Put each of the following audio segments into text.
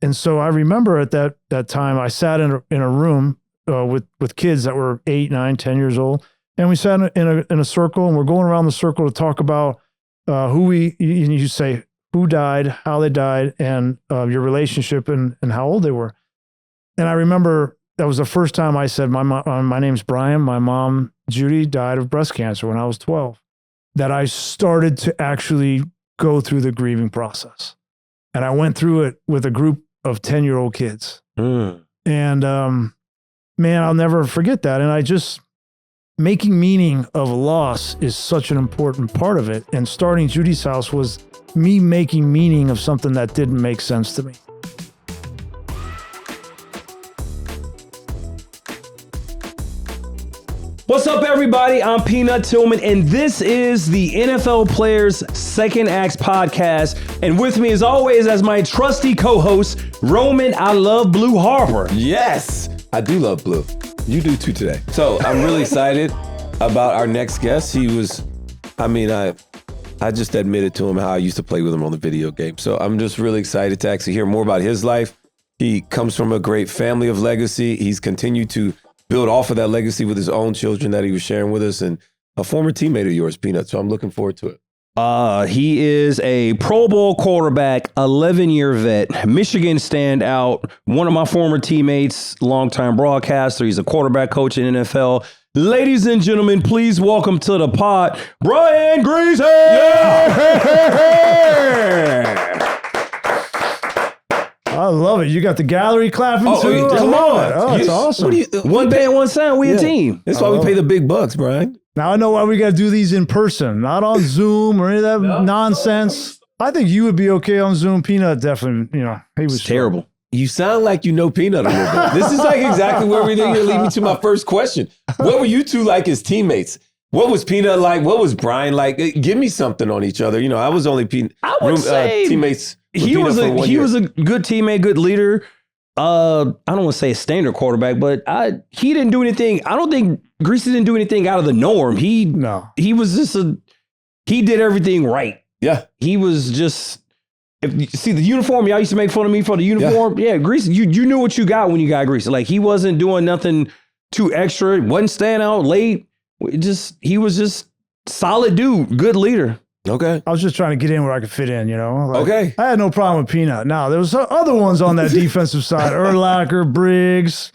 And so I remember at that time, I sat in a room with kids that were 8, 9, 10 years old. And we sat in a circle, and we're going around the circle to talk about you say who died, how they died, and your relationship and how old they were. And I remember that was the first time I said, my name's Brian. My mom, Judi, died of breast cancer when I was 12. That I started to actually go through the grieving process. And I went through it with a group of 10-year-old kids. And man, I'll never forget that. And making meaning of a loss is such an important part of it. And starting Judi's House was me making meaning of something that didn't make sense to me. What's up, everybody? I'm Peanut Tillman, and this is the NFL Players Second Acts podcast. And with me, as always, as my trusty co-host, Roman I Love Blue Harper. Yes, I do love blue. You do too today. So I'm really excited about our next guest. I just admitted to him how I used to play with him on the video game. So I'm just really excited to actually hear more about his life. He comes from a great family of legacy. He's continued to build off of that legacy with his own children that he was sharing with us, and a former teammate of yours, Peanut. So I'm looking forward to it. He is a Pro Bowl quarterback, 11-year vet, Michigan standout, one of my former teammates, longtime broadcaster. He's a quarterback coach in NFL. Ladies and gentlemen, please welcome to the pod, Brian Griese. I love it. You got the gallery clapping too. Come on. Oh, it's awesome. One band, one sound. We a team. That's why we pay the big bucks, Brian. Now I know why we got to do these in person, not on Zoom or any of that nonsense. I think you would be okay on Zoom. Peanut definitely, he was terrible. You sound like you know Peanut a little bit. This is like exactly where we're going to lead me to my first question. What were you two like as teammate? What was Peanut like? What was Brian like? Give me something on each other. I was only teammates. He was a good teammate, good leader. I don't want to say a standard quarterback, but he didn't do anything. I don't think Griese didn't do anything out of the norm. He was just he did everything right. Yeah. He was just, if you see the uniform, y'all used to make fun of me for the uniform. Yeah, Griese, you knew what you got when you got Griese. Like, he wasn't doing nothing too extra, wasn't staying out late. He was just solid dude, good leader. Okay. I was just trying to get in where I could fit in, Okay. I had no problem with Peanut. Now, there was other ones on that defensive side, Urlacher, Briggs,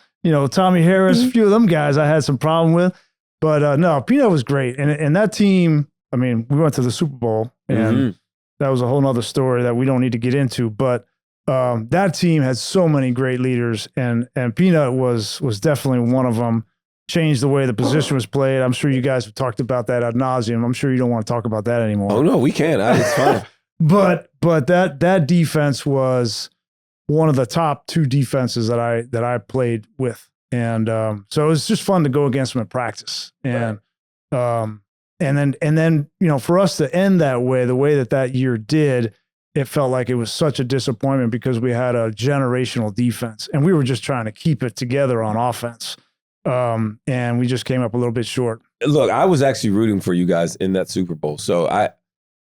Tommy Harris, a few of them guys I had some problem with. But no, Peanut was great. And that team, we went to the Super Bowl, and that was a whole nother story that we don't need to get into. But that team had so many great leaders, and Peanut was definitely one of them. Changed the way the position was played. I'm sure you guys have talked about that ad nauseum. I'm sure you don't want to talk about that anymore. Oh no, we can't. It's fine. But that defense was one of the top 2 defenses that I played with, and so it was just fun to go against them at practice. And and then for us to end that way, the way that year did, it felt like it was such a disappointment because we had a generational defense, and we were just trying to keep it together on offense. And we just came up a little bit short. Look, I was actually rooting for you guys in that Super Bowl. So I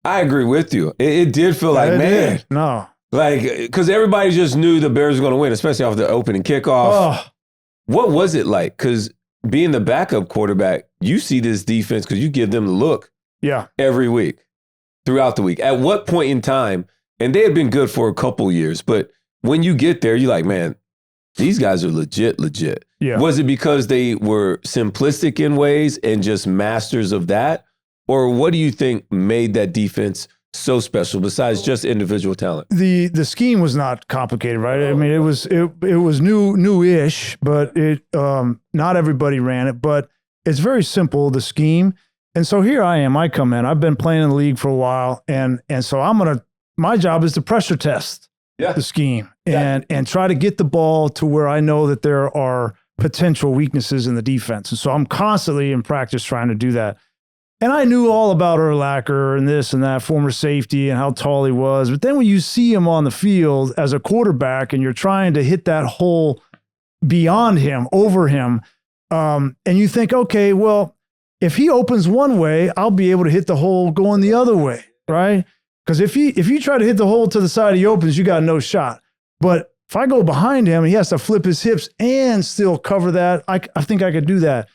agree with you. It did feel like, man. No. Like, because everybody just knew the Bears were going to win, especially off the opening kickoff. Oh. What was it like? Because being the backup quarterback, you see this defense because you give them the look every week, throughout the week. At what point in time, and they had been good for a couple years, but when you get there, you're like, man, these guys are legit. Yeah. Was it because they were simplistic in ways and just masters of that? Or what do you think made that defense so special besides just individual talent? The scheme was not complicated, right? It was newish, but not everybody ran it, but it's very simple, the scheme. And so here I am, I come in, I've been playing in the league for a while. And so my job is to pressure test the scheme and try to get the ball to where I know that there are potential weaknesses in the defense. And so I'm constantly in practice trying to do that. And I knew all about Urlacher and this and that, former safety, and how tall he was. But then when you see him on the field as a quarterback and you're trying to hit that hole beyond him, over him, and you think, okay, well, if he opens one way, I'll be able to hit the hole going the other way, right? Because if you try to hit the hole to the side he opens, you got no shot. But If I go behind him, he has to flip his hips and still cover that. I think I could do that.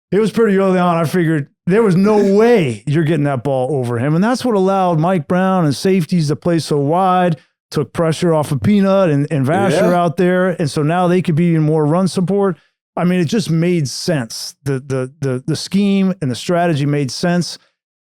It was pretty early on. I figured there was no way you're getting that ball over him. And that's what allowed Mike Brown and safeties to play so wide, took pressure off of Peanut and Vasher out there. And so now they could be in more run support. I mean, it just made sense. The scheme and the strategy made sense.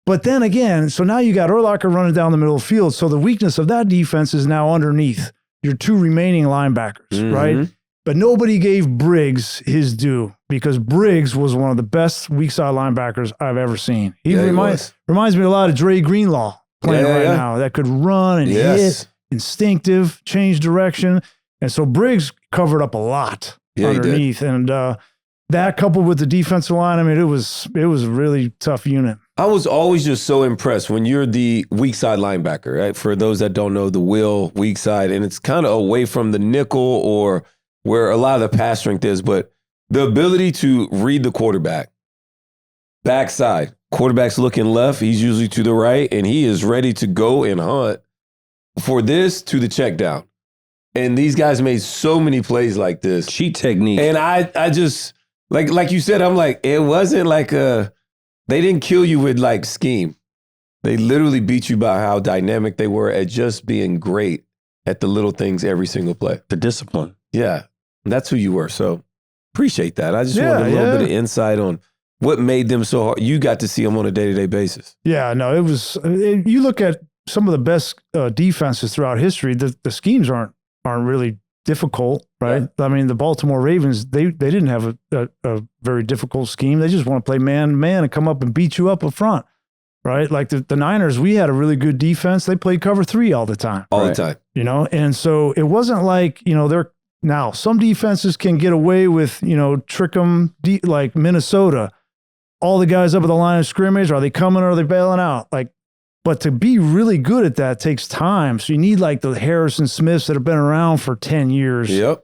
But then again, so now you got Urlacher running down the middle of the field. So the weakness of that defense is now underneath your two remaining linebackers, right? But nobody gave Briggs his due because Briggs was one of the best weak side linebackers I've ever seen. He reminds me a lot of Dre Greenlaw playing now that could run and hit, instinctive, change direction. And so Briggs covered up a lot underneath. And that coupled with the defensive line, I mean, it was a really tough unit. I was always just so impressed when you're the weak side linebacker, right? For those that don't know, the will, weak side, and it's kind of away from the nickel or where a lot of the pass strength is, but the ability to read the quarterback, backside, quarterback's looking left, he's usually to the right, and he is ready to go and hunt for this to the check down. And these guys made so many plays like this. Cheat technique. And I just, like you said, I'm like, it wasn't like they didn't kill you with like scheme. They literally beat you by how dynamic they were at just being great at the little things every single play. The discipline. Yeah. That's who you were. So appreciate that. I just wanted a little bit of insight on what made them so hard. You got to see them on a day-to-day basis. Yeah, no, you look at some of the best defenses throughout history, the schemes aren't really difficult, right? Yeah. I mean, the Baltimore Ravens, they didn't have a very difficult scheme. They just want to play man-to-man and come up and beat you up front, right? Like the Niners, we had a really good defense. They played cover 3 all the time. All the time. You know, and so it wasn't like, now, some defenses can get away with, trick them like Minnesota. All the guys up at the line of scrimmage, are they coming or are they bailing out? But to be really good at that takes time. So you need like the Harrison Smiths that have been around for 10 years. Yep.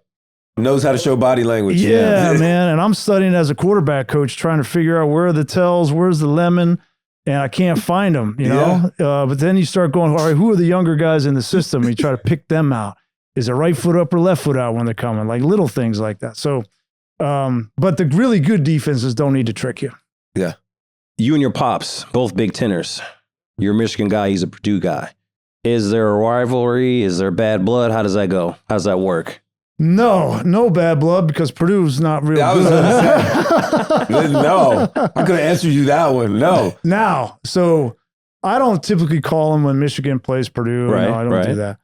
Knows how to show body language. Yeah, man. And I'm studying as a quarterback coach, trying to figure out where are the tells, where's the lemon, and I can't find them, But then you start going, all right, who are the younger guys in the system? And you try to pick them out. Is it right foot up or left foot out when they're coming? Like little things like that. So, but the really good defenses don't need to trick you. Yeah. You and your pops, both Big Teners. You're a Michigan guy. He's a Purdue guy. Is there a rivalry? Is there bad blood? How does that go? How does that work? No bad blood because Purdue's not real good. No. I could have answered you that one. No. Now, so I don't typically call him when Michigan plays Purdue. Right, no, I don't do that.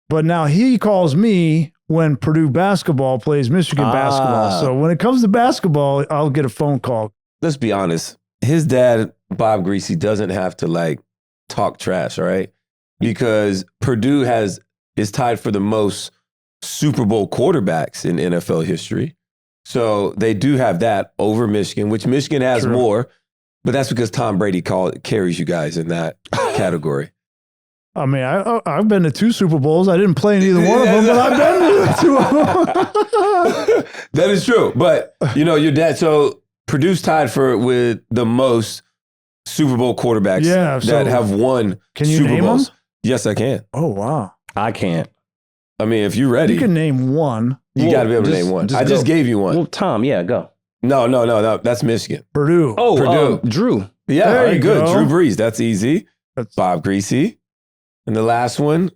But now he calls me when Purdue basketball plays Michigan basketball. So when it comes to basketball, I'll get a phone call. Let's be honest. His dad, Bob Griese, doesn't have to talk trash, all right? Because Purdue is tied for the most Super Bowl quarterbacks in NFL history. So they do have that over Michigan, which Michigan has more, but that's because Tom Brady carries you guys in that category. I mean, I've been to 2 Super Bowls. I didn't play in either one of them, but I've been to 2 of them. That is true. But, your dad, so Purdue's tied with the most Super Bowl quarterbacks that have won Super Bowls. Them? Yes, I can. Oh, wow. I can't. I mean, if you're ready. You can name one. You got to be able to name one. I just gave you one. Well, Tom, go. No. That's Michigan. Purdue. Oh, Purdue. Drew. Yeah, very good. Drew Brees. That's easy. Bob Griese. And the last one,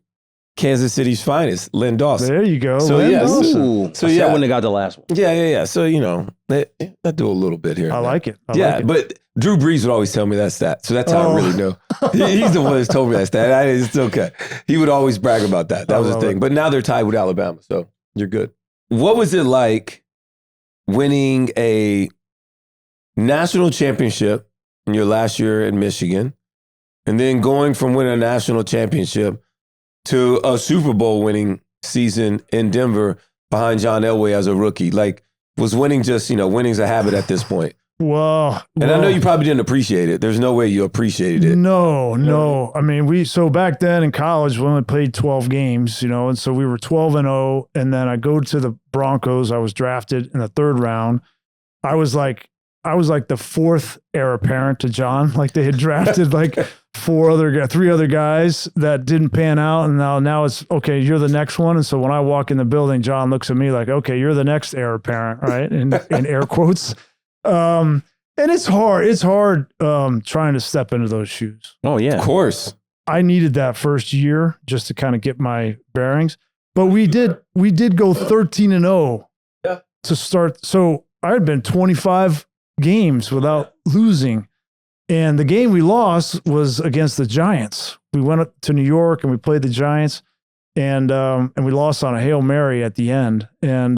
Kansas City's finest, Len Dawson. There you go. So, I wouldn't have got the last one. Yeah. So, I do a little bit here. I like it. But Drew Brees would always tell me that stat. So that's how I really know. He's the one that's told me that stat. It's okay. He would always brag about that. That was his thing. But now they're tied with Alabama. So you're good. What was it like winning a national championship in your last year in Michigan? And then going from winning a national championship to a Super Bowl winning season in Denver behind John Elway as a rookie. Was winning just, winning's a habit at this point. Well, and I know you probably didn't appreciate it. There's no way you appreciated it. No. I mean, so back then in college, we only played 12 games, and so we were 12-0. And then I go to the Broncos. I was drafted in the 3rd round. I was like the 4th heir apparent to John. They had drafted three other guys that didn't pan out. And now it's, okay, you're the next one. And so when I walk in the building, John looks at me like, okay, you're the next heir apparent, right? In air quotes. And it's hard. It's hard trying to step into those shoes. Oh, yeah. Of course. I needed that first year just to kind of get my bearings. But we did go 13-0 to start. So I had been 25 games without losing. And the game we lost was against the Giants. We went up to New York and we played the Giants, and we lost on a Hail Mary at the end. And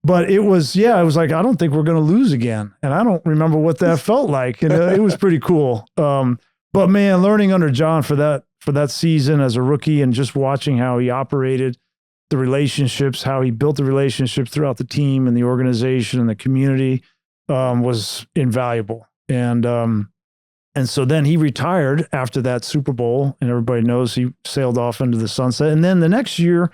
but it was like, I don't think we're going to lose again. And I don't remember what that felt like. And it was pretty cool. But man, learning under John for that season as a rookie and just watching how he operated the relationships, how he built the relationships throughout the team and the organization and the community was invaluable. And so then he retired after that Super Bowl, and everybody knows he sailed off into the sunset. And then the next year,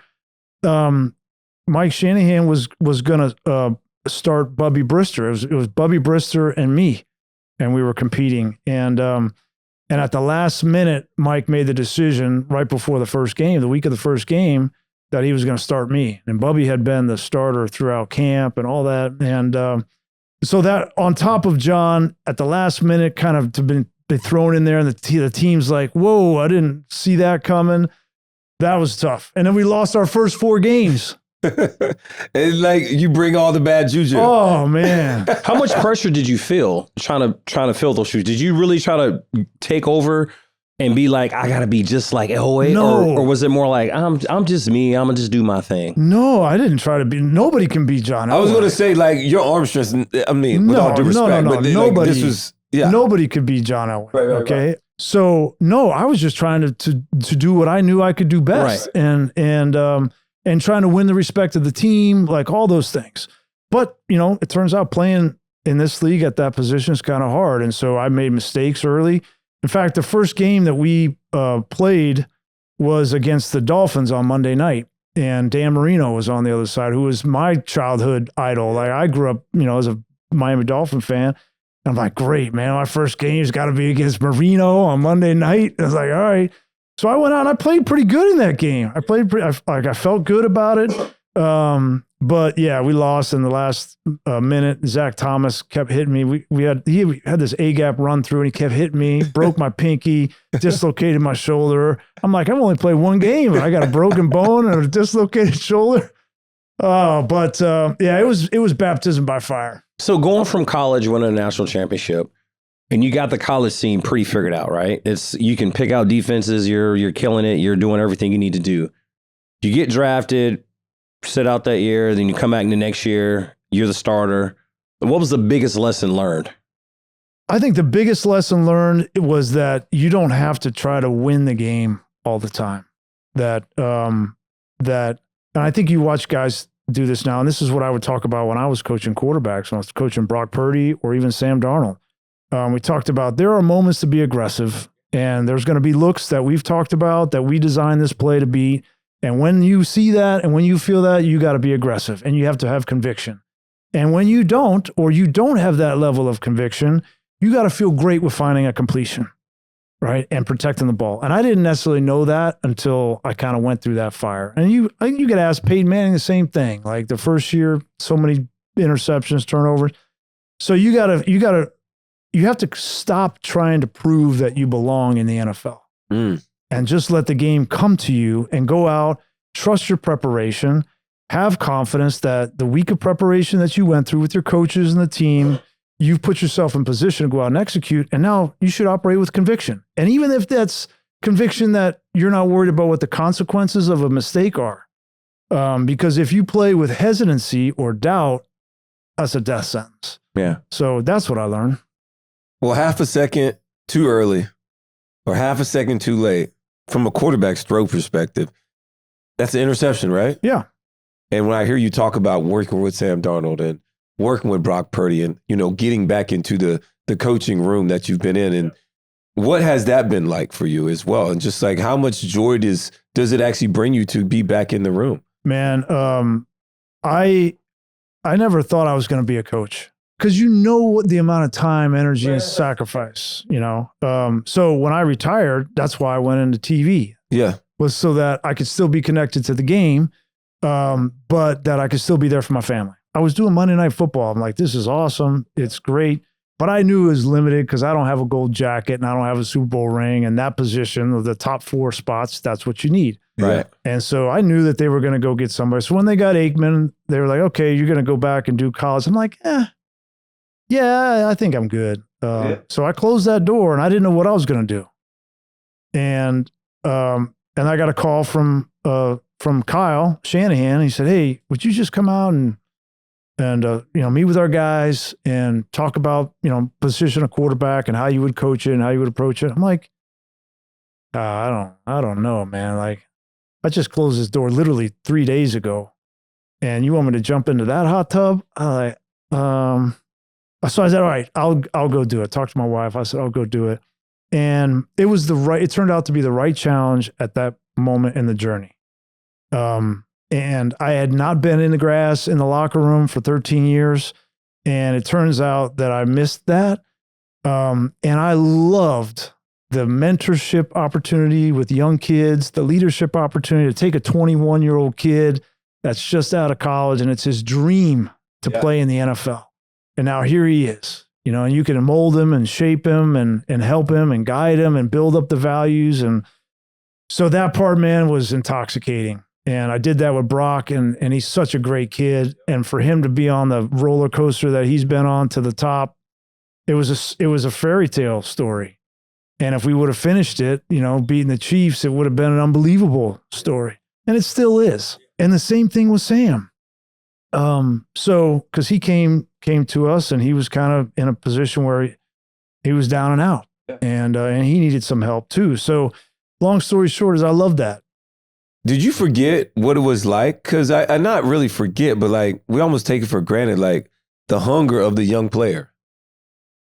Mike Shanahan was going to start Bubby Brister. It was Bubby Brister and me, and we were competing. And at the last minute, Mike made the decision right before the first game, the week of the first game, that he was going to start me. And Bubby had been the starter throughout camp and all that. And so that on top of John at the last minute kind of to be thrown in there, and the team's like, whoa, I didn't see that coming. That was tough. And then we lost our first 4 games. It's like you bring all the bad juju. Oh man. How much pressure did you feel trying to fill those shoes? Did you really try to take over and be like, I gotta be just like Elway? No. Or was it more like, I'm just me, I'm gonna just do my thing? No, I didn't try to be. Nobody can be John Elway. I was going to say, like, your arm strength, I mean, with all due respect. No. But Nobody, this was, yeah. Nobody could be John Elway. Right, okay. right. So no, I was just trying to do what I knew I could do best. Right. And trying to win the respect of the team, like all those things. But, it turns out playing in this league at that position is kind of hard. And so I made mistakes early. In fact, the first game that we played was against the Dolphins on Monday night. And Dan Marino was on the other side, who was my childhood idol. Like, I grew up, as a Miami Dolphin fan. I'm like, great, man. My first game's got to be against Marino on Monday night. I was like, all right. So I went out and I played pretty good in that game. I felt good about it. But yeah, we lost in the last minute. Zach Thomas kept hitting me. He had this A-gap run through and he kept hitting me, broke my pinky, dislocated my shoulder. I'm like, I've only played 1 game and I got a broken bone and a dislocated shoulder. But it was baptism by fire. So going from college, winning a national championship, and you got the college scene pretty figured out, right? You can pick out defenses, you're killing it, you're doing everything you need to do. You get drafted, sit out that year, then you come back in the next year, you're the starter. What was the biggest lesson learned? I think the biggest lesson learned was that you don't have to try to win the game all the time. And I think you watch guys do this now, and this is what I would talk about when I was coaching quarterbacks, when I was coaching Brock Purdy or even Sam Darnold. We talked about there are moments to be aggressive, and there's going to be looks that we've talked about that we designed this play to beat. And when you see that and when you feel that, you got to be aggressive and you have to have conviction. And when you don't, or you don't have that level of conviction, you got to feel great with finding a completion, right? And protecting the ball. And I didn't necessarily know that until I kind of went through that fire. And I think you could ask Peyton Manning the same thing. Like the first year, so many interceptions, turnovers. So you have to stop trying to prove that you belong in the NFL and just let the game come to you and go out, trust your preparation, have confidence that the week of preparation that you went through with your coaches and the team, you've put yourself in position to go out and execute. And now you should operate with conviction. And even if that's conviction that you're not worried about what the consequences of a mistake are, because if you play with hesitancy or doubt, that's a death sentence. Yeah. So that's what I learned. Well, half a second too early or half a second too late, from a quarterback's throw perspective, that's an interception, right? Yeah. And when I hear you talk about working with Sam Darnold and working with Brock Purdy and, getting back into the coaching room that you've been in, and what has that been like for you as well? And just like how much joy does it actually bring you to be back in the room? Man, I never thought I was going to be a coach. because you know what the amount of time, energy, and sacrifice, So when I retired, that's why I went into TV. Yeah. Was so that I could still be connected to the game, but that I could still be there for my family. I was doing Monday Night Football. I'm like, this is awesome. It's great. But I knew it was limited because I don't have a gold jacket and I don't have a Super Bowl ring. And that position of the top 4 spots, that's what you need. Right. And so I knew that they were going to go get somebody. So when they got Aikman, they were like, okay, you're going to go back and do college. I'm like, yeah, I think I'm good. So I closed that door and I didn't know what I was going to do. And I got a call from Kyle Shanahan. He said, hey, would you just come out and meet with our guys and talk about, position of quarterback and how you would coach it and how you would approach it. I'm like, I don't know, man. Like, I just closed this door literally 3 days ago and you want me to jump into that hot tub? So I said, all right, I'll go do it. Talk to my wife. I said, I'll go do it. And it turned out to be the right challenge at that moment in the journey. And I had not been in the grass in the locker room for 13 years. And it turns out that I missed that. And I loved the mentorship opportunity with young kids, the leadership opportunity to take a 21-year-old kid that's just out of college and it's his dream to play in the NFL. And now here he is, and you can mold him and shape him and help him and guide him and build up the values. And so that part, man, was intoxicating. And I did that with Brock, and he's such a great kid. And for him to be on the roller coaster that he's been on to the top, it was a fairy tale story. And if we would have finished it, beating the Chiefs, it would have been an unbelievable story. And it still is. And the same thing with Sam. So because he came to us and he was kind of in a position where he was down and out, and he needed some help too. So long story short is I love that. Did you forget what it was like? Because I not really forget, but like we almost take it for granted, like the hunger of the young player.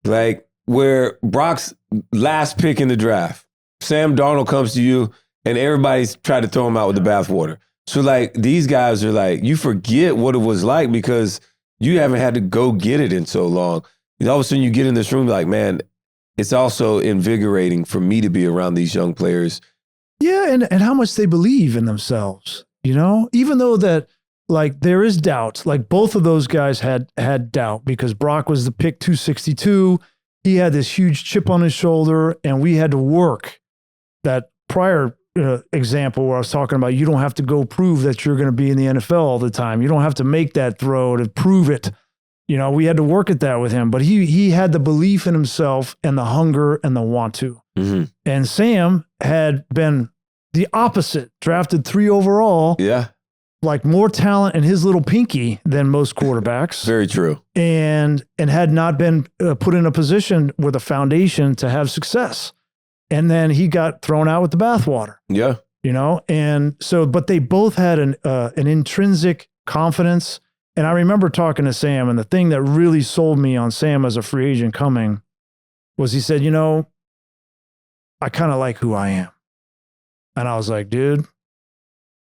Like where Brock's last pick in the draft, Sam Darnold comes to you and everybody's tried to throw him out with the bathwater. So like these guys are like, you forget what it was like because you haven't had to go get it in so long. And all of a sudden you get in this room like, man, it's also invigorating for me to be around these young players. Yeah, and how much they believe in themselves, even though that like there is doubt. Like both of those guys had doubt because Brock was the pick 262. He had this huge chip on his shoulder, and we had to work that prior example where I was talking about you don't have to go prove that you're going to be in the NFL all the time. You don't have to make that throw to prove it. We had to work at that with him, but he had the belief in himself and the hunger and the want to. Mm-hmm. And Sam had been the opposite, drafted 3 overall. Yeah. Like more talent in his little pinky than most quarterbacks. Very true. And had not been put in a position with a foundation to have success. And then he got thrown out with the bathwater. Yeah. And so, but they both had an intrinsic confidence. And I remember talking to Sam, and the thing that really sold me on Sam as a free agent coming was he said, I kind of like who I am. And I was like, dude,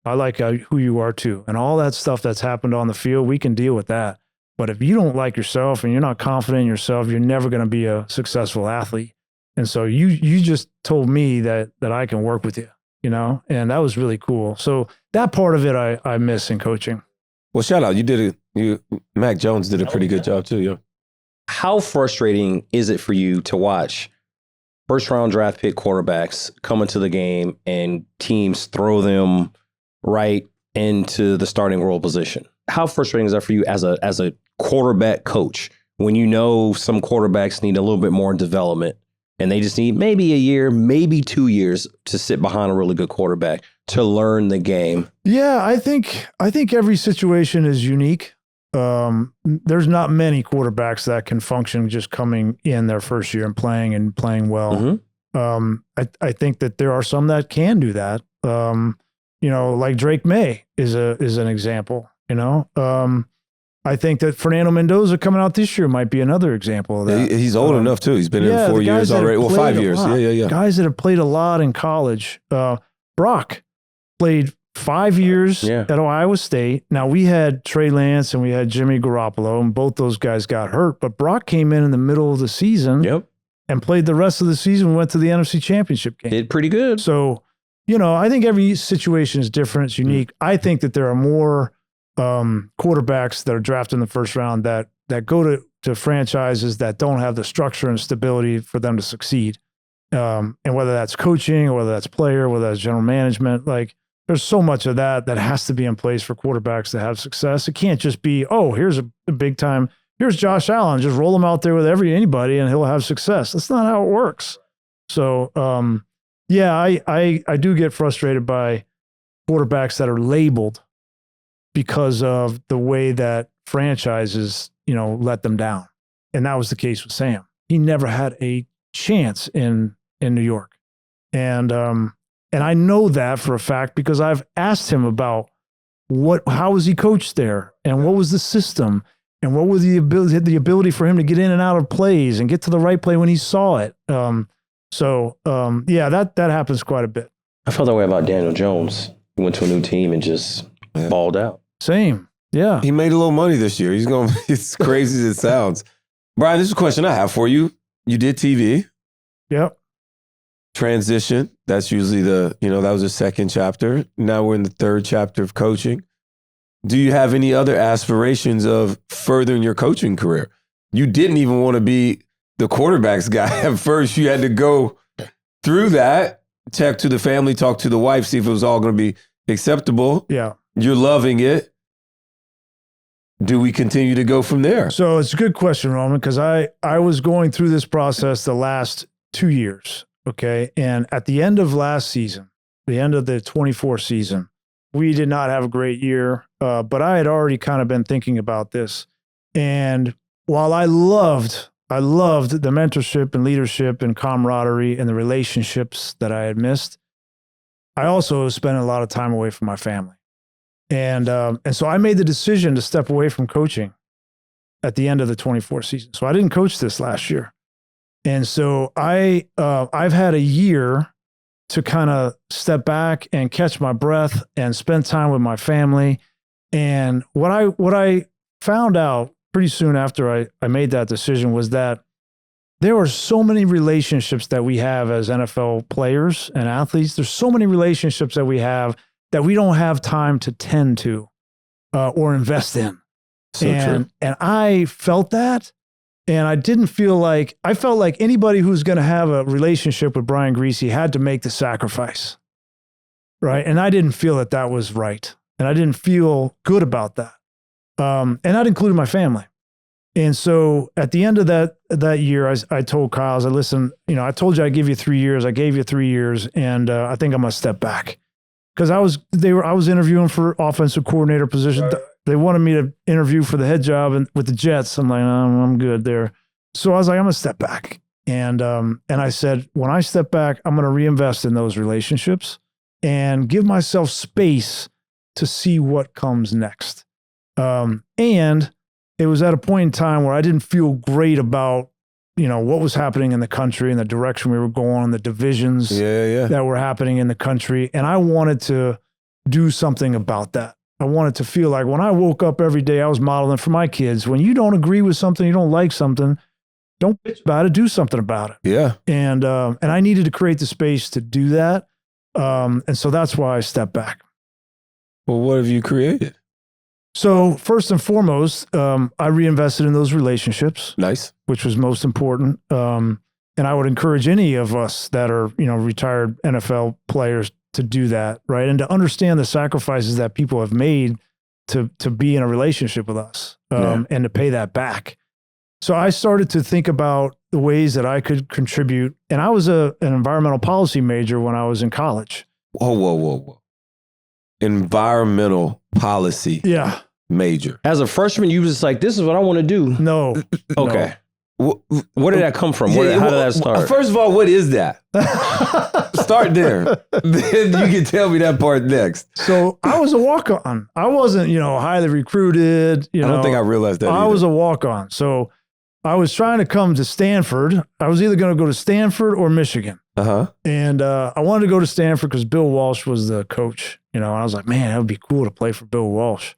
I like who you are too. And all that stuff that's happened on the field, we can deal with that. But if you don't like yourself and you're not confident in yourself, you're never going to be a successful athlete. And so you just told me that I can work with you, and that was really cool. So that part of it I miss in coaching. Well, shout out. Mac Jones did a pretty good job too. Yeah. How frustrating is it for you to watch first round draft pick quarterbacks come into the game and teams throw them right into the starting role position? How frustrating is that for you as a quarterback coach when some quarterbacks need a little bit more development and they just need maybe a year, maybe 2 years to sit behind a really good quarterback to learn the game? Yeah, I think every situation is unique. There's not many quarterbacks that can function just coming in their first year and playing well. Mm-hmm. I think that there are some that can do that. Like Drake May is an example. I think that Fernando Mendoza coming out this year might be another example of that. He's old enough too. He's been in 4 years already. Well, 5 years. Yeah. Guys that have played a lot in college. Brock played 5 years Yeah. at Iowa State. Now, we had Trey Lance and we had Jimmy Garoppolo, and both those guys got hurt. But Brock came in the middle of the season Yep. and played the rest of the season and went to the NFC Championship game. Did pretty good. So, I think every situation is different. It's unique. I think that there are more quarterbacks that are drafted in the first round that go to franchises that don't have the structure and stability for them to succeed. And whether that's coaching or whether that's player, whether that's general management, like there's so much of that has to be in place for quarterbacks to have success. It can't just be, here's a big time. Here's Josh Allen. Just roll him out there with anybody and he'll have success. That's not how it works. So, I do get frustrated by quarterbacks that are labeled because of the way that franchises, let them down. And that was the case with Sam. He never had a chance in New York. And I know that for a fact because I've asked him about how was he coached there and what was the system and what was the ability for him to get in and out of plays and get to the right play when he saw it. That happens quite a bit. I felt that way about Daniel Jones. He went to a new team and just balled out. Same. Yeah. He made a little money this year. It's crazy as it sounds. Brian, this is a question I have for you. You did TV. Yep. Transition. That's usually that was the second chapter. Now we're in the third chapter of coaching. Do you have any other aspirations of furthering your coaching career? You didn't even want to be the quarterbacks guy at first. You had to go through that, check to the family, talk to the wife, see if it was all going to be acceptable. Yeah. You're loving it. Do we continue to go from there? So it's a good question, Roman, because I was going through this process the last 2 years. Okay. And at the end of last season, the end of the 24 season, we did not have a great year. But I had already kind of been thinking about this. And while I loved the mentorship and leadership and camaraderie and the relationships that I had missed, I also spent a lot of time away from my family. And so I made the decision to step away from coaching at the end of the 24 season. So I didn't coach this last year. And so I've had a year to kind of step back and catch my breath and spend time with my family. And what I found out pretty soon after I made that decision was that there are so many relationships that we have as NFL players and athletes. There's so many relationships that we have that we don't have time to tend to or invest in. True. And I felt that. And I felt like anybody who's going to have a relationship with Brian Griese had to make the sacrifice. Right. And I didn't feel that was right. And I didn't feel good about that. And that included my family. And so at the end of that year, I told Kyle, I said, listen, I told you I'd give you 3 years. I gave you 3 years. And I think I'm going to step back. Because I was interviewing for offensive coordinator position. Right. They wanted me to interview for the head job with the Jets. I'm like, I'm good there. So I was like, I'm gonna step back. And I said, when I step back, I'm gonna reinvest in those relationships and give myself space to see what comes next. And it was at a point in time where I didn't feel great about what was happening in the country and the direction we were going, the divisions that were happening in the country. And I wanted to do something about that. I wanted to feel like when I woke up every day, I was modeling for my kids. When you don't agree with something, you don't like something, don't bitch about it, do something about it. Yeah. And I needed to create the space to do that. And so that's why I stepped back. Well, what have you created? So first and foremost, I reinvested in those relationships. Nice. Which was most important. And I would encourage any of us that are, retired NFL players to do that, right? And to understand the sacrifices that people have made to be in a relationship with us and to pay that back. So I started to think about the ways that I could contribute. And I was an environmental policy major when I was in college. Whoa. Environmental policy major. As a freshman, you was just like, this is what I want to do. No. Okay. Where did that come from? How did that start? First of all, what is that? Start there. Then you can tell me that part next. So I was a walk-on. I wasn't, highly recruited. I don't think I realized that I was a walk-on. So I was trying to come to Stanford. I was either going to go to Stanford or Michigan. And I wanted to go to Stanford because Bill Walsh was the coach, and I was like, man, that would be cool to play for Bill Walsh.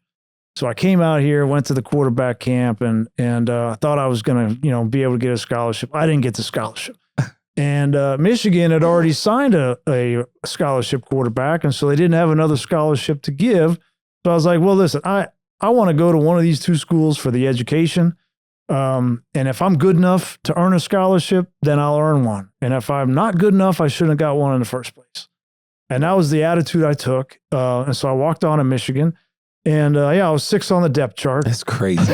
So I came out here, went to the quarterback camp, and I thought I was going to, be able to get a scholarship. I didn't get the scholarship. And Michigan had already signed a scholarship quarterback, and so they didn't have another scholarship to give. So I was like, well, listen, I want to go to one of these two schools for the education. And if I'm good enough to earn a scholarship, then I'll earn one. And if I'm not good enough, I shouldn't have got one in the first place. And that was the attitude I took. And so I walked on to Michigan. And I was 6 on the depth chart. That's crazy.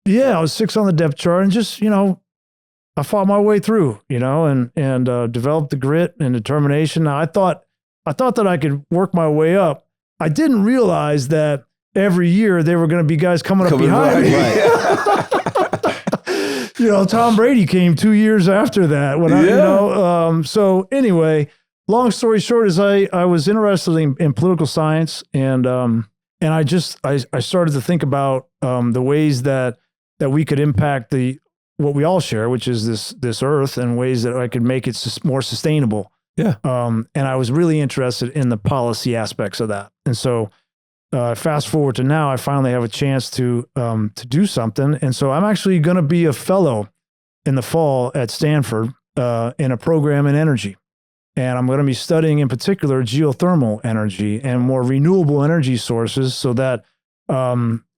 Yeah, I was 6 on the depth chart. And just, I fought my way through, and developed the grit and determination. Now, I thought that I could work my way up. I didn't realize that every year there were going to be guys coming up behind me. Right. Tom Brady came 2 years after that. So anyway, long story short is I was interested in political science, and I started to think about the ways that we could impact what we all share, which is this earth, and ways that I could make it more sustainable. Yeah. And I was really interested in the policy aspects of that. And so fast forward to now, I finally have a chance to do something. And so I'm actually going to be a fellow in the fall at Stanford in a program in energy. And I'm going to be studying in particular geothermal energy and more renewable energy sources so that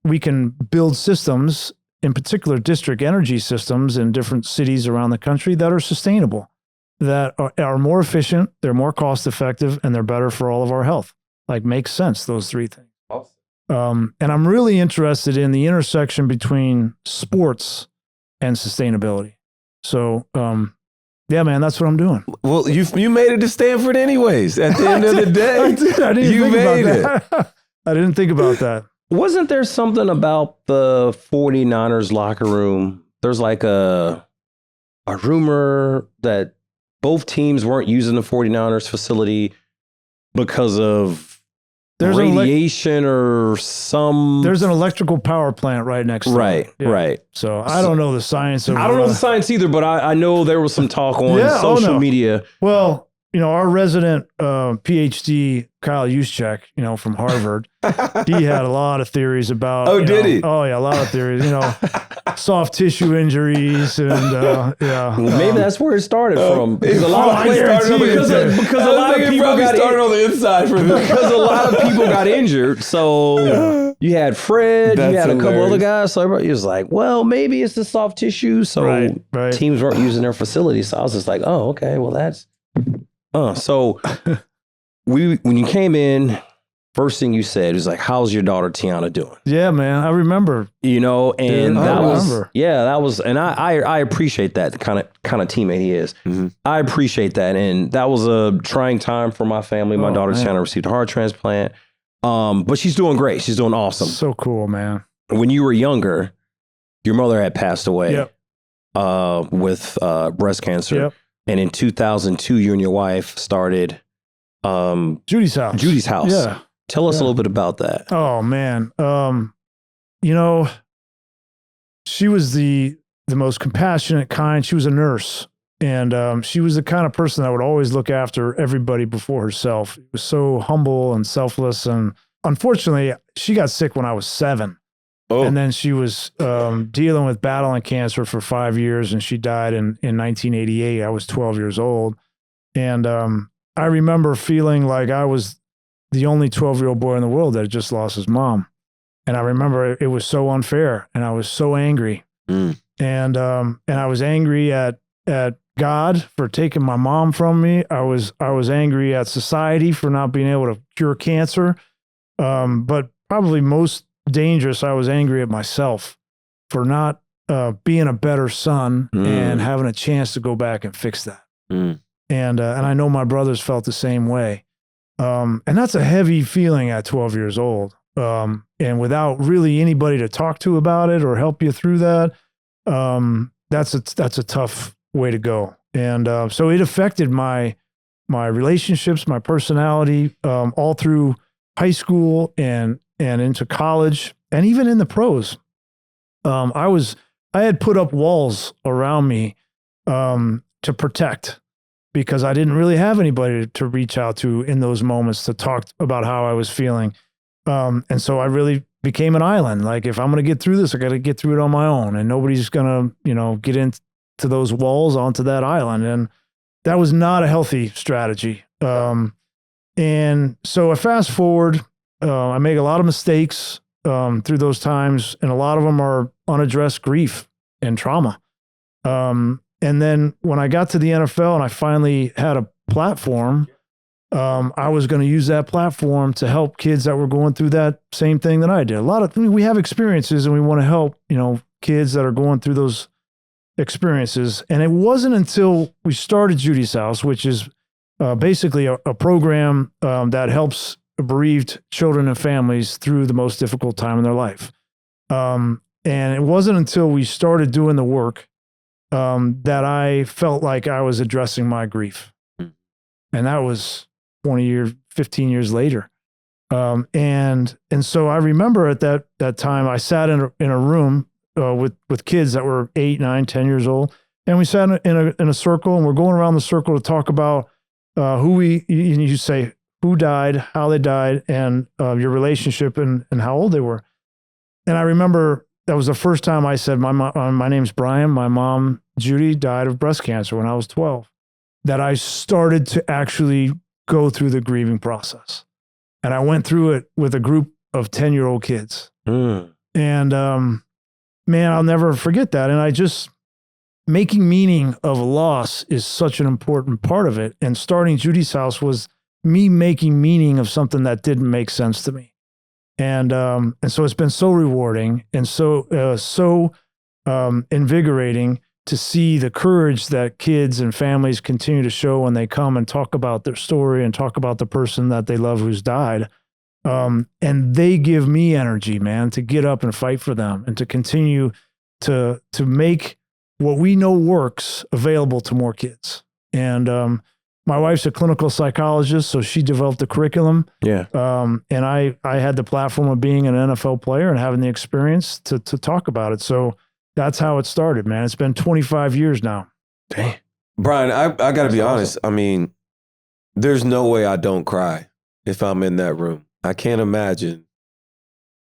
we can build systems, in particular district energy systems in different cities around the country that are sustainable, that are more efficient, they're more cost effective, and they're better for all of our health. Like, makes sense, those three things. And I'm really interested in the intersection between sports and sustainability. So, yeah, man, that's what I'm doing. Well, you made it to Stanford anyways. At the end of the day, I didn't you think made about that. I didn't think about that. Wasn't there something about the 49ers locker room? There's like a rumor that both teams weren't using the 49ers facility because of radiation or some... There's an electrical power plant right next to it. Right. So I don't know the science of... I don't know the science either, but I know there was some talk on social media. Well, our resident PhD, Kyle Juszczyk, from Harvard, he had a lot of theories about... Oh, did he? Oh, yeah, a lot of theories. Soft tissue injuries and Well, maybe that's where it started from. Because a lot of people got started on the inside for this. Because a lot of people got injured. So you had Fred, you had a couple other guys. So everybody was like, well, maybe it's the soft tissue. So teams weren't using their facilities. So I was just like, oh, okay, well that's... So when you came in, first thing you said was like, how's your daughter Tiana doing? Yeah, man, I remember. And that was, and I appreciate that kind of teammate he is. Mm-hmm. I appreciate that. And that was a trying time for my family. My daughter Tiana received a heart transplant. But she's doing great. She's doing awesome. So cool, man. When you were younger, your mother had passed away with breast cancer. Yep. And in 2002, you and your wife started Judi's house. Judi's house. Yeah. Tell us a little bit about that. Oh, man. She was the most compassionate kind. She was a nurse. And she was the kind of person that would always look after everybody before herself. She was so humble and selfless. And unfortunately, she got sick when I was 7. Oh. And then she was dealing with battling cancer for 5 years, and she died in 1988. I was 12 years old. And I remember feeling like I was the only 12-year-old boy in the world that had just lost his mom. And I remember it was so unfair, and I was so angry. And I was angry at God for taking my mom from me. I was angry at society for not being able to cure cancer. But probably most dangerous, I was angry at myself for not being a better son and having a chance to go back and fix that. And I know my brothers felt the same way. And that's a heavy feeling at 12 years old. And without really anybody to talk to about it or help you through that, that's a tough way to go. And so it affected my relationships, my personality, all through high school and into college, and even in the pros. I was had put up walls around me to protect, because I didn't really have anybody to reach out to in those moments to talk about how I was feeling. And so I really became an island. Like, if I'm going to get through this, I got to get through it on my own, and nobody's going to, you know, get into those walls onto that island. And that was not a healthy strategy. And so I fast forward, I make a lot of mistakes through those times, and a lot of them are unaddressed grief and trauma. And then when I got to the NFL and I finally had a platform, I was going to use that platform to help kids that were going through that same thing that I did. We have experiences, and we want to help, you know, kids that are going through those experiences. And it wasn't until we started Judi's House, which is basically a program that helps bereaved children and families through the most difficult time in their life. And it wasn't until we started doing the work that I felt like I was addressing my grief. And that was 15 years later. And so I remember at that time, I sat in a room with kids that were 8, 9, 10 years old. And we sat in a circle, and we're going around the circle to talk about you say who died, how they died, and your relationship and how old they were. And I remember that was the first time I said, my name's Brian. My mom, Judi, died of breast cancer when I was 12. That I started to actually go through the grieving process. And I went through it with a group of 10-year-old kids. And man, I'll never forget that. And making meaning of loss is such an important part of it. And starting Judi's House was me making meaning of something that didn't make sense to me. And so it's been so rewarding and so invigorating to see the courage that kids and families continue to show when they come and talk about their story and talk about the person that they love who's died. And they give me energy, man, to get up and fight for them and to continue to make what we know works available to more kids. And my wife's a clinical psychologist, so she developed the curriculum. Yeah. And I had the platform of being an NFL player and having the experience to talk about it. So that's how it started, man. It's been 25 years now. Dang. Brian, I got to be honest. I mean, there's no way I don't cry if I'm in that room. I can't imagine.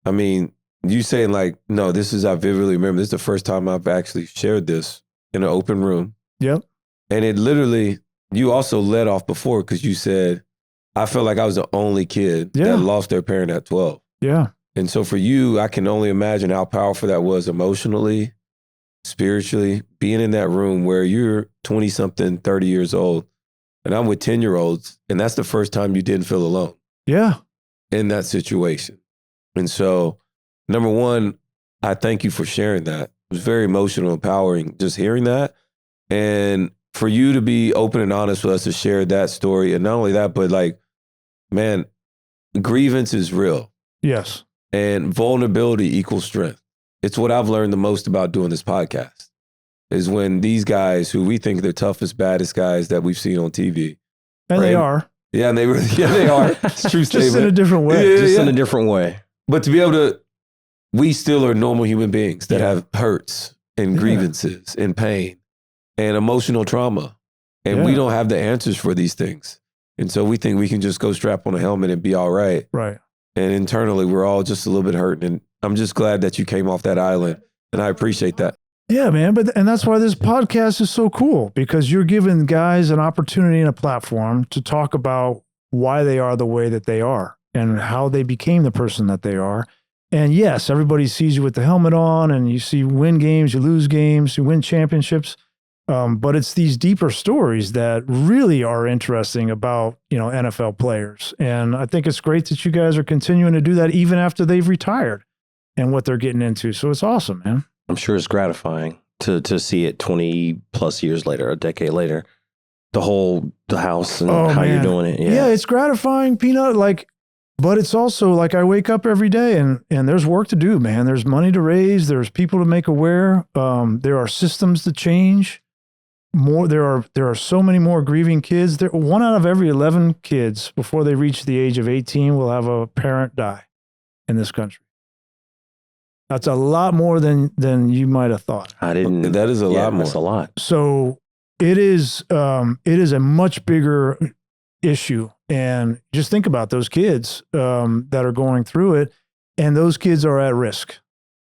I mean, you saying like, no, I vividly remember, this is the first time I've actually shared this in an open room. Yep. And it literally, you also led off before because you said, I felt like I was the only kid that lost their parent at 12. Yeah. And so for you, I can only imagine how powerful that was emotionally, spiritually, being in that room where you're 20-something, 30 years old, and I'm with 10-year-olds, and that's the first time you didn't feel alone. Yeah. In that situation. And so, number one, I thank you for sharing that. It was very emotional, empowering, just hearing that. And for you to be open and honest with us to share that story. And not only that, but like, man, grievance is real. Yes. And vulnerability equals strength. It's what I've learned the most about doing this podcast, is when these guys who we think are the toughest, baddest guys that we've seen on TV. And right? they are. Yeah, and they are. It's a true statement. Just in a different way. Just in a different way. But to be able to, we still are normal human beings that have hurts and grievances and pain and emotional trauma. And we don't have the answers for these things. And so we think we can just go strap on a helmet and be all right. Right. And internally, we're all just a little bit hurting. And I'm just glad that you came off that island. And I appreciate that. Yeah, man. And that's why this podcast is so cool, because you're giving guys an opportunity and a platform to talk about why they are the way that they are and how they became the person that they are. And yes, everybody sees you with the helmet on, and you win games, you lose games, you win championships. But it's these deeper stories that really are interesting about, NFL players. And I think it's great that you guys are continuing to do that even after they've retired and what they're getting into. So it's awesome, man. I'm sure it's gratifying to see it 20 plus years later, a decade later, the house and how you're doing it. Yeah, it's gratifying, Peanut. But it's also like I wake up every day and there's work to do, man. There's money to raise. There's people to make aware. There are systems to change. There are so many more grieving kids. 1 out of every 11 kids before they reach the age of 18 will have a parent die in this country. That's a lot more than you might have thought. I didn't. That is a lot more. That's a lot. So it is a much bigger issue. And just think about those kids that are going through it, and those kids are at risk,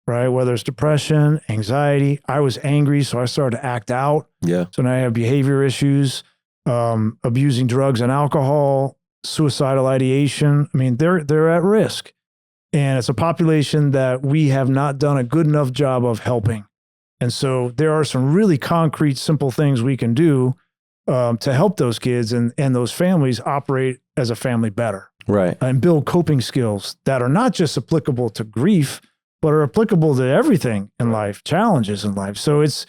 right? Whether it's depression, anxiety. I was angry, so I started to act out. Yeah. So now I have behavior issues, abusing drugs and alcohol, suicidal ideation. I mean, they're at risk. And it's a population that we have not done a good enough job of helping. And so there are some really concrete, simple things we can do to help those kids and those families operate as a family better. Right. And build coping skills that are not just applicable to grief, but are applicable to everything in life, challenges in life. So it's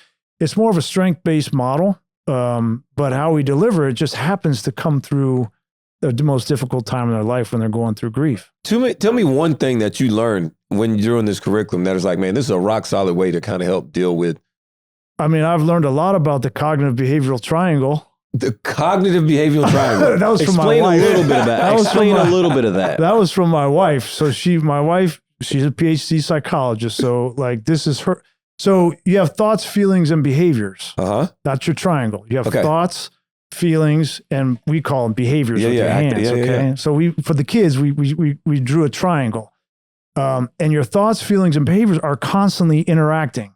more of a strength-based model, but how we deliver it just happens to come through the most difficult time in their life when they're going through grief. Tell me one thing that you learned when you're in this curriculum that is like, man, this is a rock solid way to kind of help deal with. I mean, I've learned a lot about the cognitive behavioral triangle. The cognitive behavioral triangle. That was from Explain my wife. a little bit of that. Explain a little bit of that. That was from my wife. So my wife, she's a PhD psychologist. So like this is her. So you have thoughts, feelings, and behaviors. Uh-huh. That's your triangle. You have Okay. thoughts, feelings, and we call them behaviors with your hands. Okay. So for the kids, we drew a triangle. And your thoughts, feelings, and behaviors are constantly interacting,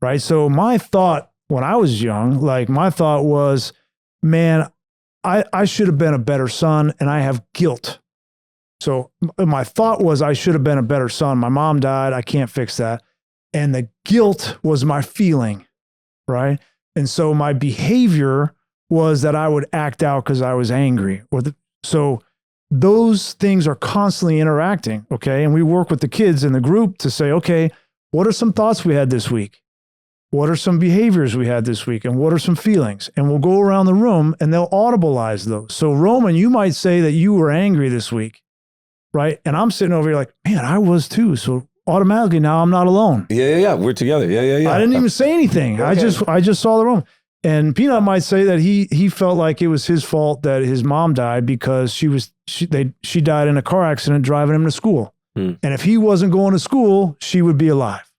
right? So my thought when I was young, my thought was, man, I should have been a better son, and I have guilt. So my thought was I should have been a better son. My mom died. I can't fix that. And the guilt was my feeling, right? And so my behavior was that I would act out because I was angry. So those things are constantly interacting, okay? And we work with the kids in the group to say, okay, what are some thoughts we had this week? What are some behaviors we had this week? And what are some feelings? And we'll go around the room and they'll audibilize those. So Roman, you might say that you were angry this week, right? And I'm sitting over here like, man, I was too. So automatically now I'm not alone. Yeah. We're together. Yeah. I didn't even say anything. Okay. I just saw the room. And Peanut might say that he felt like it was his fault that his mom died because she died in a car accident driving him to school. And if he wasn't going to school, she would be alive.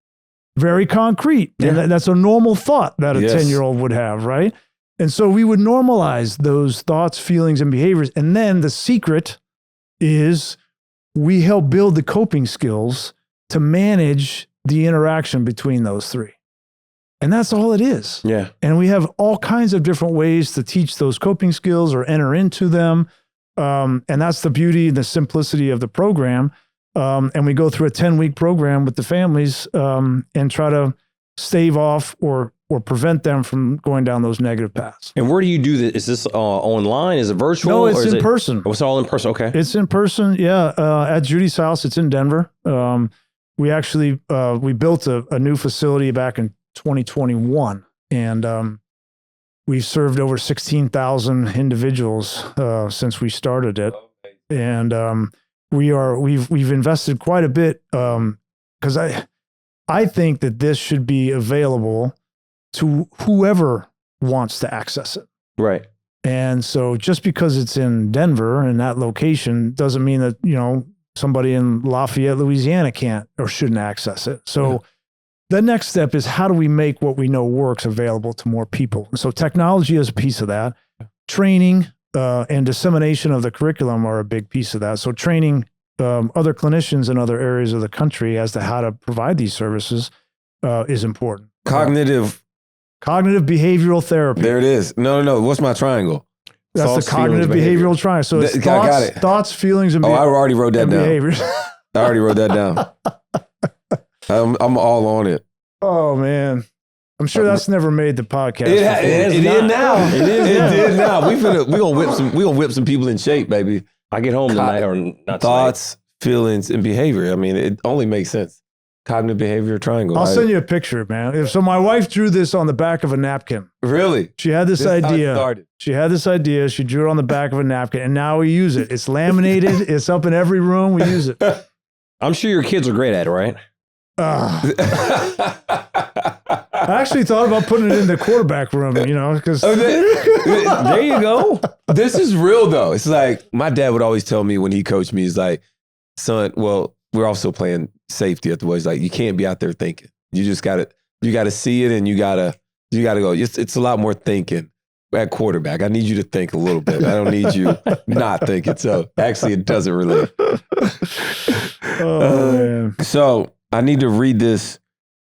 Very concrete. Yeah. And that's a normal thought that a 10-year-old would have, right? And so we would normalize those thoughts, feelings, and behaviors. And then the secret is we help build the coping skills to manage the interaction between those three. And that's all it is. Yeah. And we have all kinds of different ways to teach those coping skills or enter into them. And that's the beauty and the simplicity of the program. And we go through a 10-week program with the families and try to stave off or prevent them from going down those negative paths. And where do you do this? Is this online? Is it virtual? No, it's or is in person. Oh, it's all in person. Okay. It's in person. Yeah. At Judi's house. It's in Denver. We actually, we built a new facility back in 2021. And we've served over 16,000 individuals since we started it. And we've invested quite a bit because I think that this should be available to whoever wants to access it. Right. And so just because it's in Denver and that location doesn't mean that, somebody in Lafayette, Louisiana can't or shouldn't access it. So the next step is how do we make what we know works available to more people? So technology is a piece of that. Training and dissemination of the curriculum are a big piece of that. So training other clinicians in other areas of the country as to how to provide these services is important. Cognitive behavioral therapy. There it is. No. What's my triangle? That's Thoughts, the cognitive feelings, behavioral triangle. So it's I got it. thoughts, feelings, and I already wrote that down. behaviors. I already wrote that down. I'm all on it. Oh man, I'm sure that's never made the podcast. It did now. It is It did now. We gonna whip some people in shape, baby. I get home tonight or not Thoughts, feelings, and behavior. I mean, it only makes sense. Cognitive behavior triangle. I'll send you a picture, man. So my wife drew this on the back of a napkin. Really? She had this How it idea. started. She had this idea. She drew it on the back of a napkin, and now we use it. It's laminated. It's up in every room. We use it. I'm sure your kids are great at it, right? I actually thought about putting it in the quarterback room, because There you go. This is real though. It's like my dad would always tell me when he coached me, he's like, son, well, we're also playing safety at the boys. Like, you can't be out there thinking. You just got to see it, and you got to go. It's a lot more thinking at quarterback. I need you to think a little bit. I don't need you not thinking. So actually, it doesn't relate. Man. So I need to read this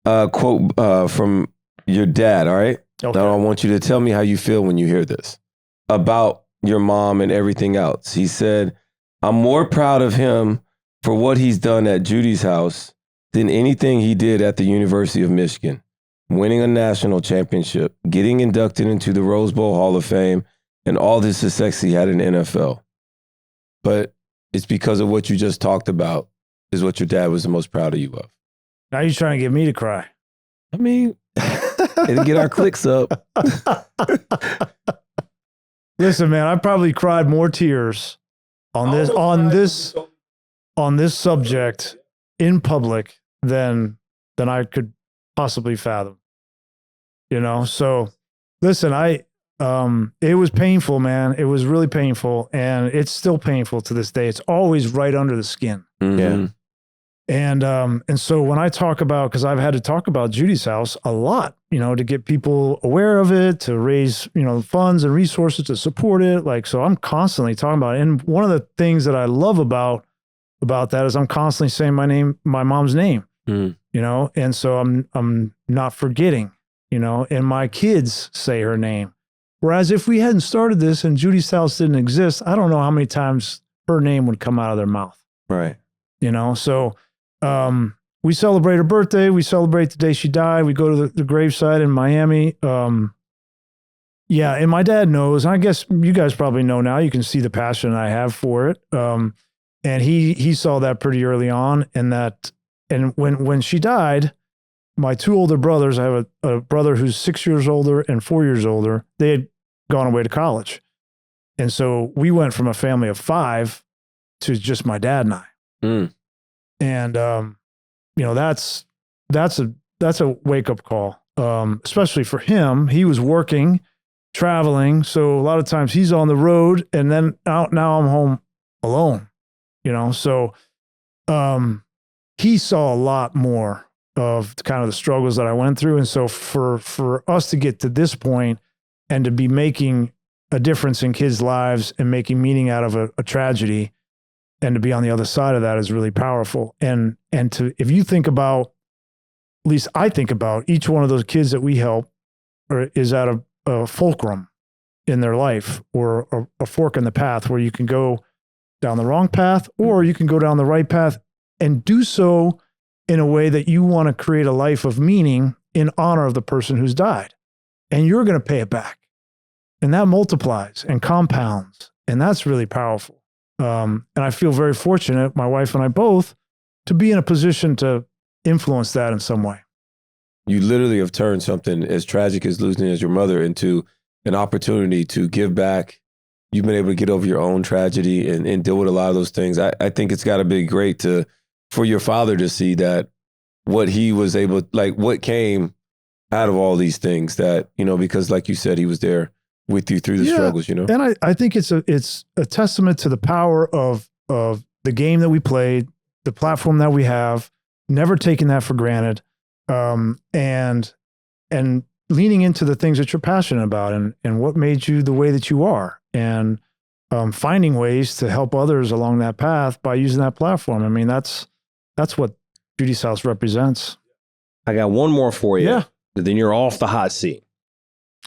quote from your dad, all right? Okay. Now I want you to tell me how you feel when you hear this about your mom and everything else. He said, "I'm more proud of him for what he's done at Judi's house than anything he did at the University of Michigan, winning a national championship, getting inducted into the Rose Bowl Hall of Fame, and all the success he had in the NFL. But it's because of what you just talked about is what your dad was the most proud of you of." Now you're trying to get me to cry. I mean, it'll get our clicks up. Listen, man, I probably cried more tears on this subject in public than I could possibly fathom. You know, so listen, it was painful, man. It was really painful, and it's still painful to this day. It's always right under the skin. Mm-hmm. Yeah. And so when I talk about, because I've had to talk about Judi's house a lot, you know, to get people aware of it, to raise, you know, funds and resources to support it. Like, so I'm constantly talking about it. And one of the things that I love about that is I'm constantly saying my mom's name, you know, and so I'm not forgetting, you know, and my kids say her name. Whereas if we hadn't started this and Judi's house didn't exist, I don't know how many times her name would come out of their mouth. Right. You know, so we celebrate her birthday. We celebrate the day she died. We go to the gravesite in Miami. Yeah, and my dad knows. I guess you guys probably know now. You can see the passion I have for it. And he saw that pretty early on. And when she died, my two older brothers, I have a brother who's 6 years older and 4 years older. They had gone away to college. And so we went from a family of 5 to just my dad and I. And, you know, that's a wake up call, especially for him. He was working, traveling. So a lot of times he's on the road, and then now I'm home alone, you know? So, he saw a lot more of kind of the struggles that I went through. And so for us to get to this point and to be making a difference in kids' lives and making meaning out of a tragedy, and to be on the other side of that is really powerful. And if you think about, at least I think about, each one of those kids that we help is at a fulcrum in their life, or a fork in the path where you can go down the wrong path, or you can go down the right path and do so in a way that you want to create a life of meaning in honor of the person who's died. And you're going to pay it back. And that multiplies and compounds. And that's really powerful. And I feel very fortunate, my wife and I both, to be in a position to influence that in some way. You literally have turned something as tragic as losing as your mother into an opportunity to give back. You've been able to get over your own tragedy and deal with a lot of those things. I think it's got to be great for your father to see that what he was able, like what came out of all these things that, you know, because like you said, he was there with you through the struggles, you know? And I think it's a testament to the power of the game that we played, the platform that we have, never taking that for granted, and leaning into the things that you're passionate about and what made you the way that you are, and finding ways to help others along that path by using that platform. I mean, that's what Judi's house represents. I got one more for you. Yeah. Then you're off the hot seat.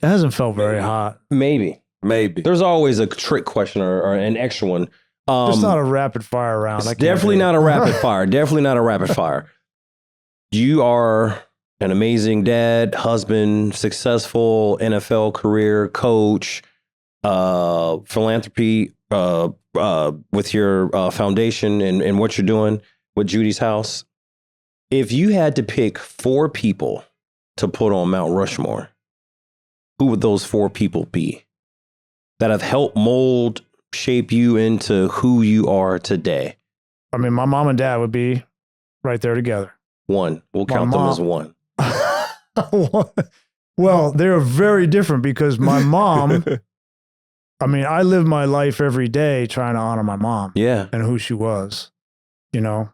It hasn't felt very hot. Maybe. There's always a trick question or an extra one. It's not a rapid fire round. It's definitely not a rapid fire. Definitely not a rapid fire. You are an amazing dad, husband, successful NFL career, coach, philanthropy with your foundation and what you're doing with Judi's house. If you had to pick 4 people to put on Mount Rushmore, who would those 4 people be that have helped mold, shape you into who you are today? I mean, my mom and dad would be right there together. 1. We'll count them as 1. Well, they're very different because my mom, I mean, I live my life every day trying to honor my mom. Yeah. And who she was.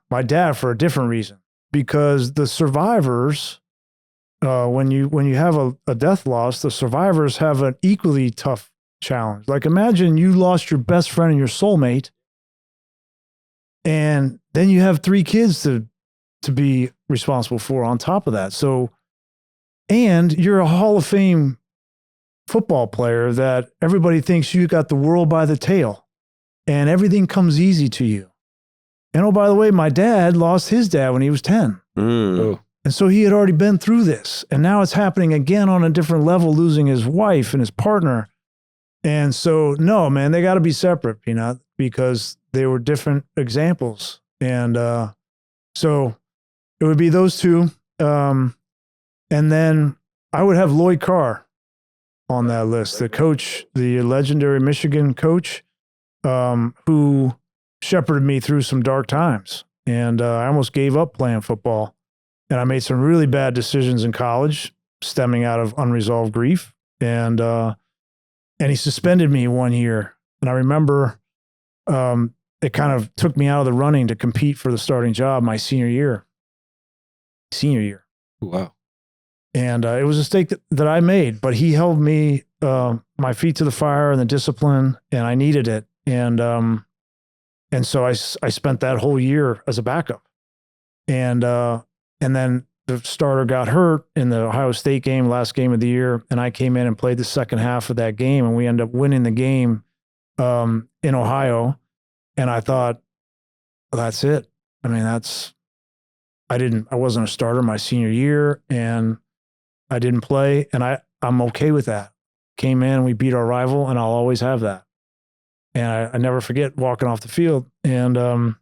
my dad for a different reason, because the survivors, when you have a death loss, the survivors have an equally tough challenge. Like, imagine you lost your best friend and your soulmate, and then you have 3 kids to be responsible for on top of that. So, and you're a Hall of Fame football player that everybody thinks you got the world by the tail and everything comes easy to you. And oh, by the way, my dad lost his dad when he was 10. Oh. And so he had already been through this. And now it's happening again on a different level, losing his wife and his partner. And so, no, man, they got to be separate, Peanut, because they were different examples. And so it would be those two. And then I would have Lloyd Carr on that list, the coach, the legendary Michigan coach, who shepherded me through some dark times. And I almost gave up playing football. And I made some really bad decisions in college stemming out of unresolved grief. And he suspended me 1 year. And I remember it kind of took me out of the running to compete for the starting job my senior year. Wow. And it was a mistake that I made, but he held me, my feet to the fire and the discipline, and I needed it. And so I spent that whole year as a backup. And then the starter got hurt in the Ohio State game, last game of the year, and I came in and played the second half of that game, and we ended up winning the game in Ohio. And I thought, well, that's it. I mean, I wasn't a starter my senior year, and I didn't play, and I'm okay with that. Came in, we beat our rival, and I'll always have that. And I never forget walking off the field. And then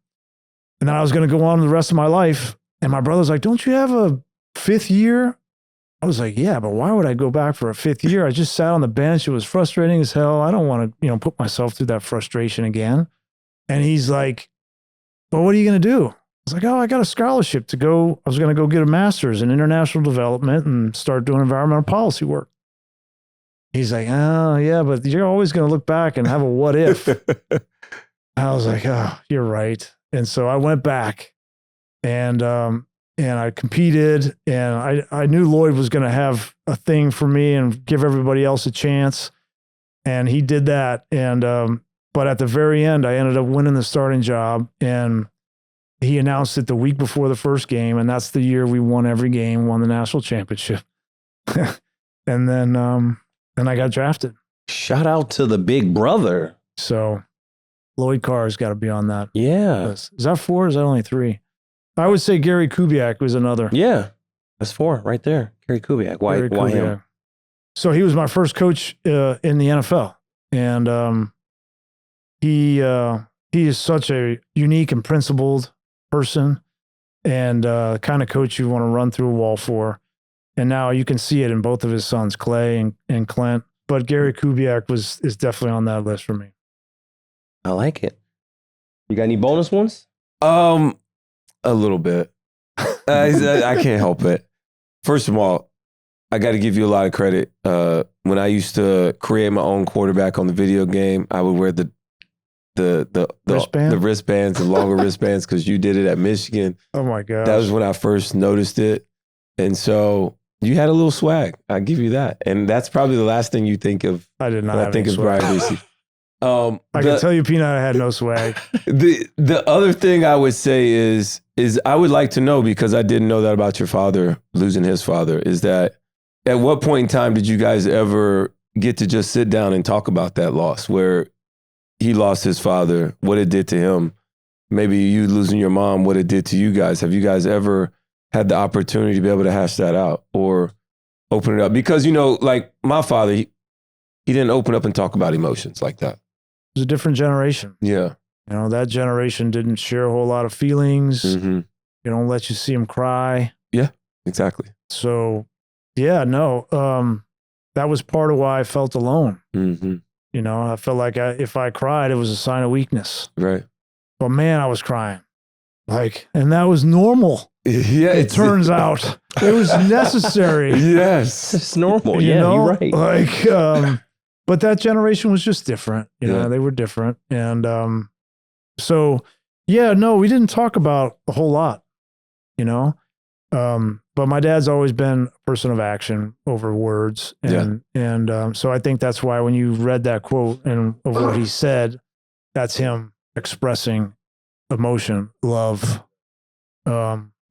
I was going to go on the rest of my life. And my brother's like, don't you have a 5th year? I was like, yeah, but why would I go back for a 5th year? I just sat on the bench. It was frustrating as hell. I don't want to, put myself through that frustration again. And he's like, well, what are you going to do? I was like, oh, I got a scholarship to go. I was going to go get a master's in international development and start doing environmental policy work. He's like, oh, yeah, but you're always going to look back and have a what if. I was like, oh, you're right. And so I went back and I competed, and I knew Lloyd was going to have a thing for me and give everybody else a chance. And he did that. And, but at the very end, I ended up winning the starting job, and he announced it the week before the first game. And that's the year we won every game, won the national championship. And then I got drafted. Shout out to the big brother. So Lloyd Carr's got to be on that. Yeah. list. Is that 4 or is that only 3? I would say Gary Kubiak was another. Yeah. That's 4 right there. Gary Kubiak. Why him? So he was my first coach in the NFL. And he is such a unique and principled person, and kind of coach you want to run through a wall for. And now you can see it in both of his sons, Clay and Clint. But Gary Kubiak is definitely on that list for me. I like it. You got any bonus ones? A little bit. I can't help it. First of all, I got to give you a lot of credit. When I used to create my own quarterback on the video game, I would wear the wristbands, the longer wristbands, because you did it at Michigan. Oh my God. That was when I first noticed it. And so you had a little swag. I give you that. And that's probably the last thing you think of. I did not when have I think any of swag. Brian Griese. I can tell you, Peanut, I had no swag. The other thing I would say is I would like to know, because I didn't know that about your father, losing his father, is that at what point in time did you guys ever get to just sit down and talk about that loss, where he lost his father, what it did to him, maybe you losing your mom, what it did to you guys? Have you guys ever had the opportunity to be able to hash that out or open it up? Because, like my father, he didn't open up and talk about emotions like that. It was a different generation. Yeah. That generation didn't share a whole lot of feelings. Mm-hmm. They don't let you see them cry. Yeah, exactly. So, yeah, no, that was part of why I felt alone. Mm-hmm. I felt like if I cried, it was a sign of weakness. Right. But man, I was crying. And that was normal. Yeah. It turns out it was necessary. Yes. It's normal. You're right. But that generation was just different. They were different. And so Yeah, no, we didn't talk about a whole lot, you know. But my dad's always been a person of action over words, and so I think that's why when you read that quote and of what he said, that's him expressing emotion, love,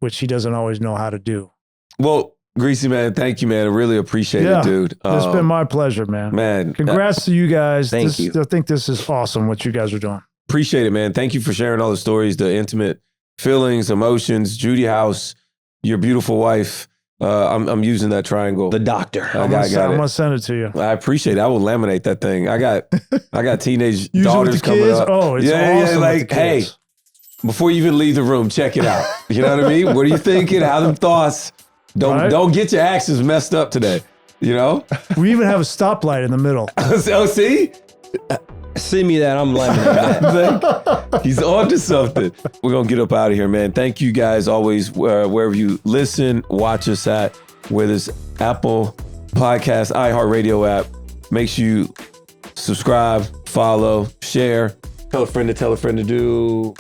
which he doesn't always know how to do. Well, Griese, man, thank you, man. I really appreciate it, dude. It's been my pleasure, man. Man, congrats to you guys. Thank you. I think this is awesome what you guys are doing. Appreciate it, man. Thank you for sharing all the stories, the intimate feelings, emotions. Judi House, your beautiful wife. I'm using that triangle. The doctor. I'm gonna send it to you. I appreciate it. I will laminate that thing. I got teenage Use daughters it with the coming kids? up. Oh, it's awesome. Like, hey, before you even leave the room, check it out. You know what I mean? What are you thinking? How them thoughts? Don't get your actions messed up today. You know? We even have a stoplight in the middle. Oh, see? Send me that. I'm laminating that. He's on to something. We're going to get up out of here, man. Thank you guys always, wherever you listen, watch us at, whether it's Apple Podcast, iHeartRadio app. Make sure you subscribe, follow, share, tell a friend to do...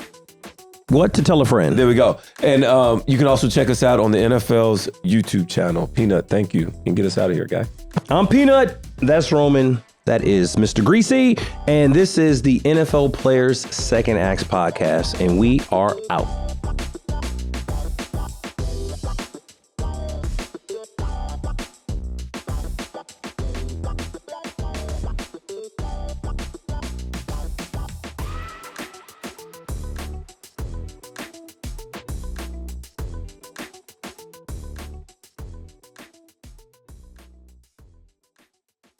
What to tell a friend. There we go. And you can also check us out on the NFL's YouTube channel. Peanut, thank you. And get us out of here, guy. I'm Peanut. That's Roman. That is Mr. Griese. And this is the NFL Players Second Acts podcast. And we are out.